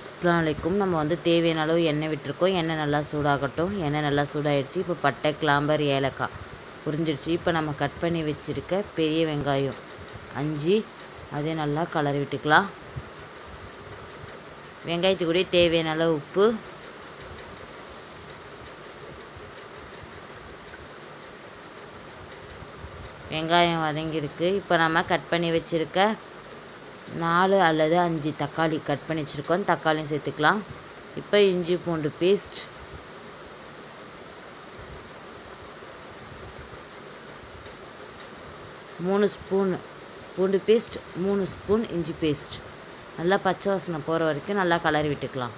அஸ்ஸலாமு அலைக்கும். நம்ம வந்து தேவையான அளவு எண்ணெய் விட்டுருக்கோம். எண்ணெய் நல்லா சூடாகட்டும். எண்ணெய் நல்லா சூடாகிடுச்சு. இப்போ பட்டை, கிளாம்பர், ஏலக்காய் புரிஞ்சிடுச்சு. இப்போ நம்ம கட் பண்ணி வச்சுருக்க பெரிய வெங்காயம் 5 அதையும் நல்லா கலரி விட்டுக்கலாம். வெங்காயத்துக்கு கூட தேவையான அளவு உப்பு, வெங்காயம் வதங்கியிருக்கு. இப்போ நம்ம கட் பண்ணி வச்சுருக்க 4 அல்லது 5 தக்காளி கட் பண்ணி வச்சுருக்கோம். தக்காளியும் சேர்த்துக்கலாம். இப்போ இஞ்சி பூண்டு பேஸ்ட், மூணு ஸ்பூன் பூண்டு பேஸ்ட், 3 ஸ்பூன் இஞ்சி பேஸ்ட் நல்லா பச்சை வாசனை போகிற வரைக்கும் நல்லா கலரி விட்டுக்கலாம்.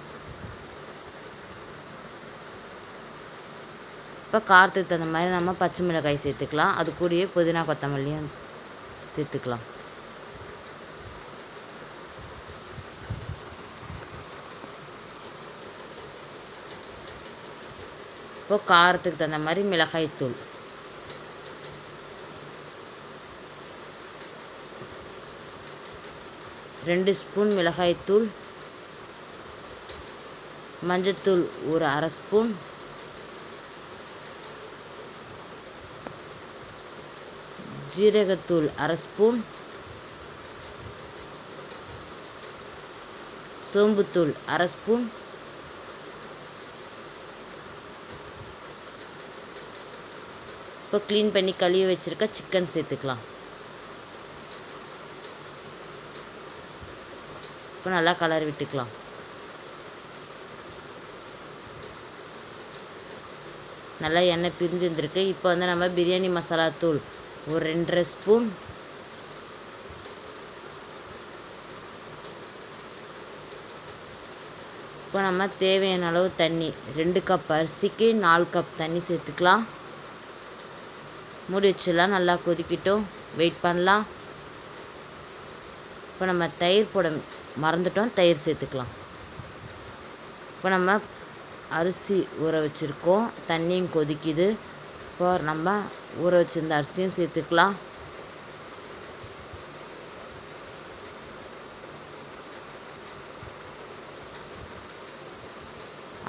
இப்போ காரத்துக்கு தகுந்த மாதிரி நம்ம பச்சை மிளகாய் சேர்த்துக்கலாம். அது கூடயே புதினா கொத்தமல்லியும் சேர்த்துக்கலாம். இப்போ காரத்துக்கு தகுந்த மாதிரி மிளகாய்த்தூள், ரெண்டு ஸ்பூன் மிளகாய்த்தூள், மஞ்சத்தூள் ஒரு அரை ஸ்பூன், ஜீரகத்தூள் அரை ஸ்பூன், சோம்புத்தூள் அரை ஸ்பூன், இப்போ க்ளீன் பண்ணி கழுவி வச்சுருக்க சிக்கன் சேர்த்துக்கலாம். இப்போ நல்லா கலர் விட்டுக்கலாம். நல்லா எண்ணெய் பிரிஞ்சு வந்துருக்கு. இப்போ வந்து நம்ம பிரியாணி மசாலா தூள் ஒரு 2.5 ஸ்பூன், இப்போ நம்ம தேவையான அளவு தண்ணி, 2 கப் அரிசிக்கு 4 கப் தண்ணி சேர்த்துக்கலாம். மூடி வச்சிடலாம். நல்லா கொதிக்கட்டும். வெயிட் பண்ணலாம். இப்போ நம்ம தயிர் போட மறந்துட்டோம். தயிர் சேர்த்துக்கலாம். இப்போ நம்ம அரிசி ஊற வச்சுருக்கோம். தண்ணியும் கொதிக்குது. இப்போ நம்ம ஊற வச்சுருந்த அரிசியும் சேர்த்துக்கலாம்.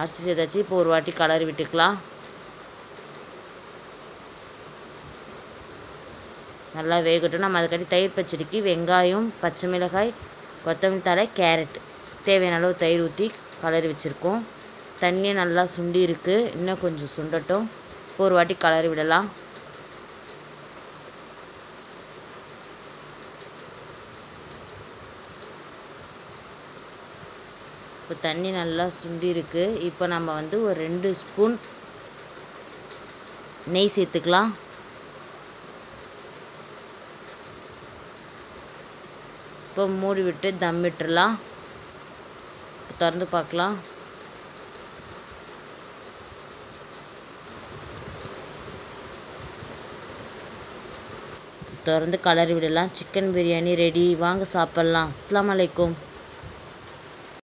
அரிசி சேர்த்தாச்சு. இப்போ ஒரு வாட்டி கலரி விட்டுக்கலாம். நல்லா வேகட்டும். நம்ம அதுக்காட்டி தயிர் பச்சடிக்கு வெங்காயம், பச்சை மிளகாய், கொத்தமல்லி தழை, கேரட் தேவையான அளவு தயிர் ஊற்றி கலரி வச்சுருக்கோம். தண்ணி நல்லா சுண்டி இருக்குது. இன்னும் கொஞ்சம் சுண்டட்டும். ஒரு வாட்டி கலரி விடலாம். இப்போ தண்ணி நல்லா சுண்டி இருக்குது. இப்போ நம்ம வந்து ஒரு 2 ஸ்பூன் நெய் சேர்த்துக்கலாம். இப்போ மூடி விட்டு தம் விட்டுறலாம். இப்போ திறந்து பார்க்கலாம். திறந்து கலரி விடலாம். Chicken biryani ready. வாங்க சாப்பிட்லாம். அஸ்ஸலாமு அலைக்கும்.